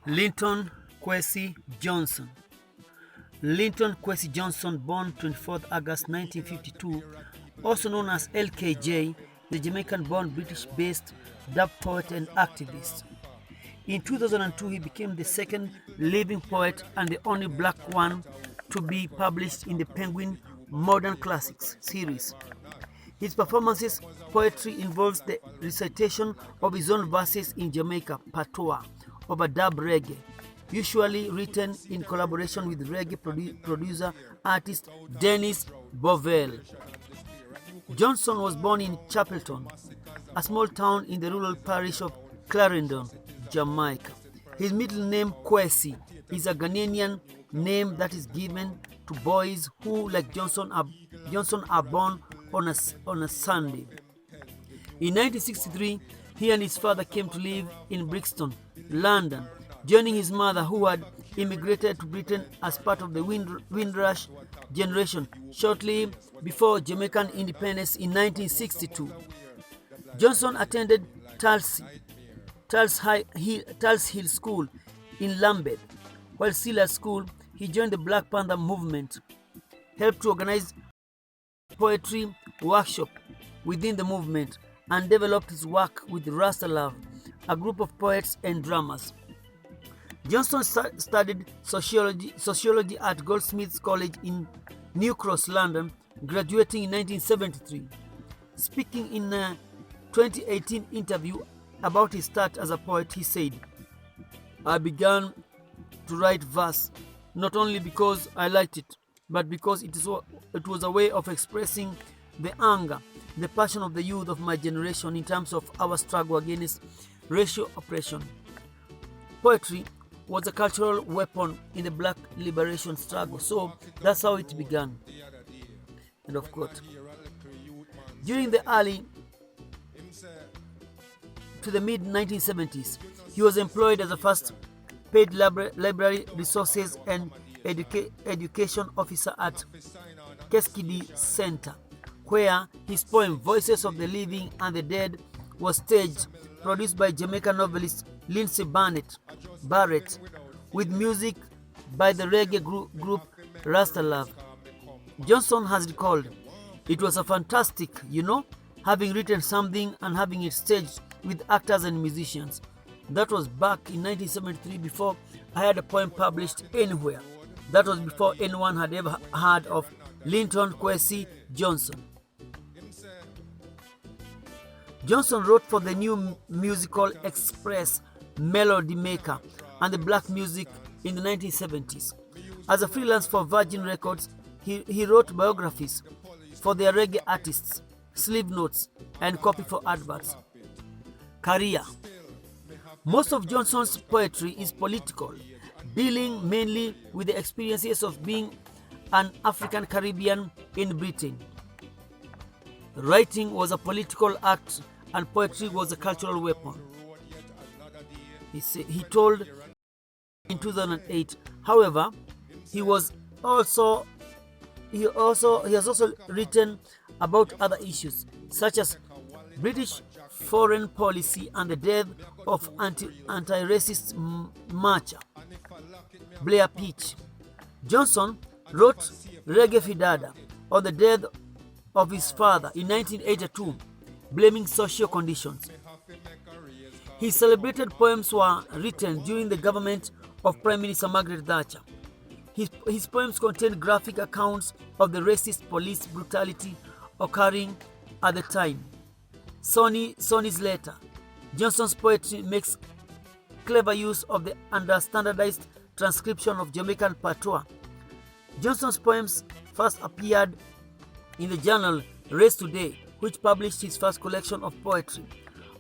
Linton Kwesi Johnson. Linton Kwesi Johnson, born 24th August 1952, also known as LKJ, the Jamaican-born British-based dub poet and activist. In 2002, he became the second living poet and the only black one to be published in the Penguin Modern Classics series. His performances poetry involves the recitation of his own verses in Jamaica patois over dub reggae, usually written in collaboration with reggae producer artist Dennis Bovell. Johnson was born in Chapelton, a small town in the rural parish of Clarendon, Jamaica. His middle name, Kwesi, is a Ghanaian name that is given to boys who, like Johnson, are born on a Sunday. In 1963, he and his father came to live in Brixton, London, joining his mother, who had immigrated to Britain as part of the Windrush generation shortly before Jamaican independence in 1962. Johnson attended Tulse Hill School in Lambeth. While still at school, he joined the Black Panther movement, helped to organize poetry workshop within the movement, and developed his work with Rasta Love, a group of poets and drummers. Johnson studied sociology at Goldsmiths College in New Cross, London, graduating in 1973. Speaking in a 2018 interview about his start as a poet, he said, "I began to write verse not only because I liked it, but because it was a way of expressing the anger, the passion of the youth of my generation in terms of our struggle against racial oppression. Poetry was a cultural weapon in the black liberation struggle, so that's how it began." End of quote. During the early to the mid-1970s, he was employed as a first paid library resources and education officer at Keskidi Center, where his poem Voices of the Living and the Dead was staged, produced by Jamaican novelist Lindsay Barrett, with music by the reggae group Rasta Love. Johnson has recalled, "It was a fantastic, having written something and having it staged with actors and musicians. That was back in 1973 before I had a poem published anywhere. That was before anyone had ever heard of Linton Kwesi Johnson." Johnson wrote for the new musical Express Melody Maker and the Black Music in the 1970s. As a freelance for Virgin Records, he wrote biographies for their reggae artists, sleeve notes, and copy for adverts. Career. Most of Johnson's poetry is political, dealing mainly with the experiences of being an African Caribbean in Britain. Writing was a political act and poetry was a cultural weapon. He told in 2008. However, he has also written about other issues such as British foreign policy and the death of anti-racist marcher Blair Peach. Johnson wrote Reggae Fidada on the death of his father in 1982, blaming social conditions. His celebrated poems were written during the government of Prime Minister Margaret Thatcher. His poems contain graphic accounts of the racist police brutality occurring at the time. Sonny's Letter. Johnson's poetry makes clever use of the under-standardized transcription of Jamaican patois. Johnson's poems first appeared in the journal Race Today, which published his first collection of poetry,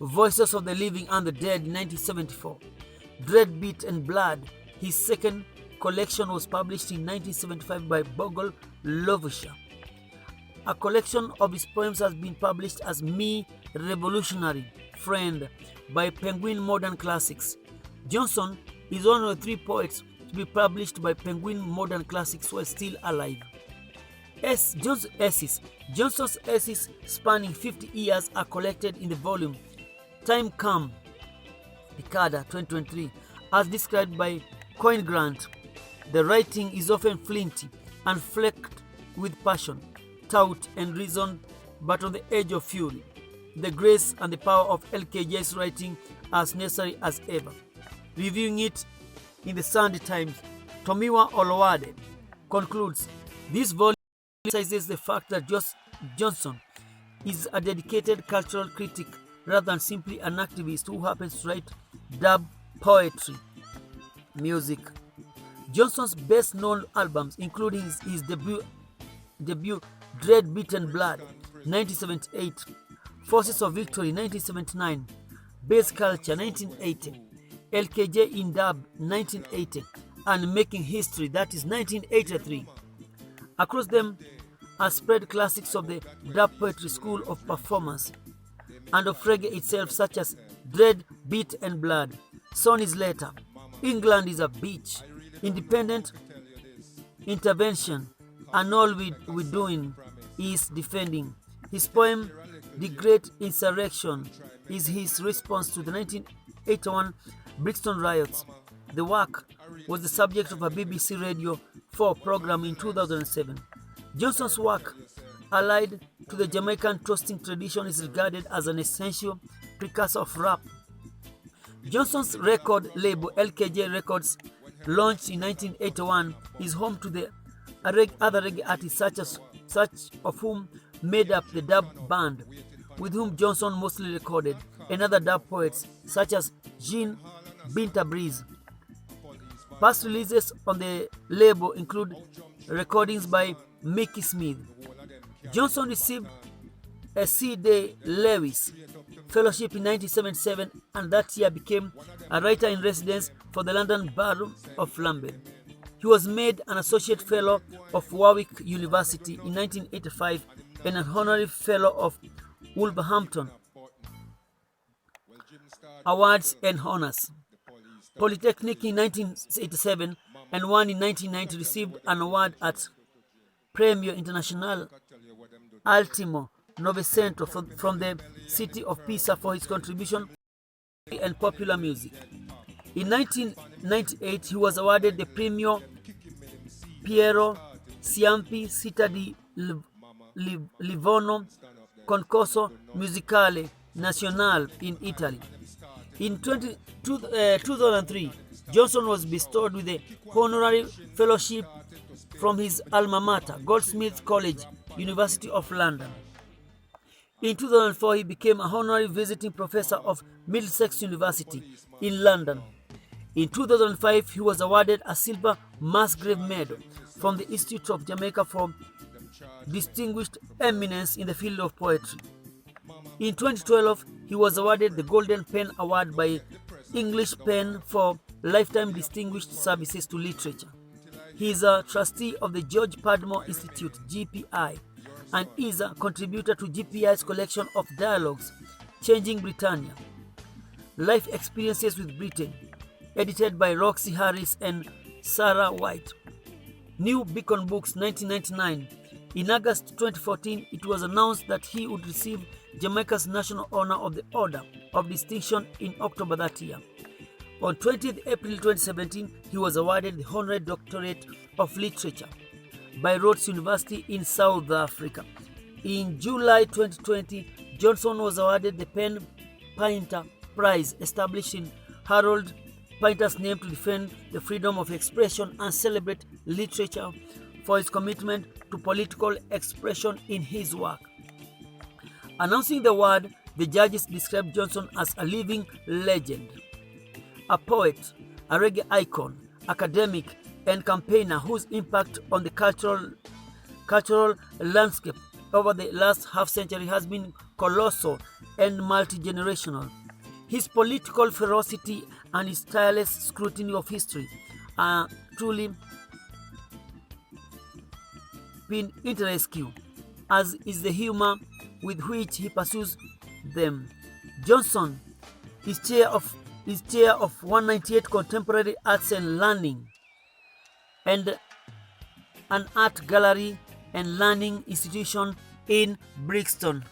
Voices of the Living and the Dead, in 1974. Dread, Beat and Blood, his second collection, was published in 1975 by Bogle Lovushire. A collection of his poems has been published as Me Revolutionary Friend by Penguin Modern Classics. Johnson is one of the 3 poets to be published by Penguin Modern Classics while still alive. Johnson's essays spanning 50 years are collected in the volume Time Come, Picada 2023, As described by Coin Grant, the writing is often flinty and flecked with passion, thought, and reason, but on the edge of fury. The grace and the power of LKJ's writing are as necessary as ever. Reviewing it in the Sunday Times, Tomiwa Olowade concludes, this volume emphasizes the fact that Johnson is a dedicated cultural critic rather than simply an activist who happens to write dub poetry music. Johnson's best-known albums include his debut Dread Beaten Blood 1978, Forces of Victory 1979, Bass Culture 1980, LKJ in Dub 1980, and Making History, that is 1983. Across them are spread classics of the dub poetry school of performance and of reggae itself, such as Dread, Beat and Blood, Sonny's Letter, England is a Beach, Independent Intervention, and All We're Doing is Defending. His poem, The Great Insurrection, is his response to the 1981 Brixton riots. The work was the subject of a BBC Radio 4 program in 2007. Johnson's work, allied to the Jamaican toasting tradition, is regarded as an essential precursor of rap. Johnson's record label, LKJ Records, launched in 1981, is home to the other reggae artists such of whom made up the dub band, with whom Johnson mostly recorded, and other dub poets such as Jean Binta Breeze. Past releases on the label include recordings by Mickey Smith. Johnson received a C. D. Lewis Fellowship in 1977, and that year became a writer in residence for the London Borough of Lambeth. He was made an Associate Fellow of Warwick University in 1985 and an Honorary Fellow of Wolverhampton Awards and Honors. Polytechnic in 1987, and one in 1990 received an award at Premio Internacional Ultimo Novecento from the city of Pisa for his contribution and popular music. In 1998, he was awarded the Premio Piero Ciampi Città di Livorno Concorso Musicale Nazionale in Italy. In 2003, Johnson was bestowed with a honorary fellowship from his alma mater, Goldsmiths College, University of London. In 2004, he became a honorary visiting professor of Middlesex University in London. In 2005, he was awarded a Silver Musgrave Medal from the Institute of Jamaica for distinguished eminence in the field of poetry. In 2012, he was awarded the Golden Pen Award by English Pen for lifetime distinguished services to literature. He is a trustee of the George Padmore Institute, GPI, and is a contributor to GPI's collection of dialogues, Changing Britannia, Life Experiences with Britain, edited by Roxy Harris and Sarah White. New Beacon Books, 1999. In August 2014, it was announced that he would receive Jamaica's National Honor of the Order of Distinction in October that year. On 20th April 2017, he was awarded the Honorary Doctorate of Literature by Rhodes University in South Africa. In July 2020, Johnson was awarded the Pen Painter Prize, established in Harold Pinter's name to defend the freedom of expression and celebrate literature for his commitment to political expression in his work. Announcing the award, the judges described Johnson as a living legend, a poet, a reggae icon, academic, and campaigner whose impact on the cultural landscape over the last half-century has been colossal and multi-generational. His political ferocity and his tireless scrutiny of history are truly been interesting, as is the humor with which he pursues them. Johnson is chair of 198 Contemporary Arts and Learning and an art gallery and learning institution in Brixton.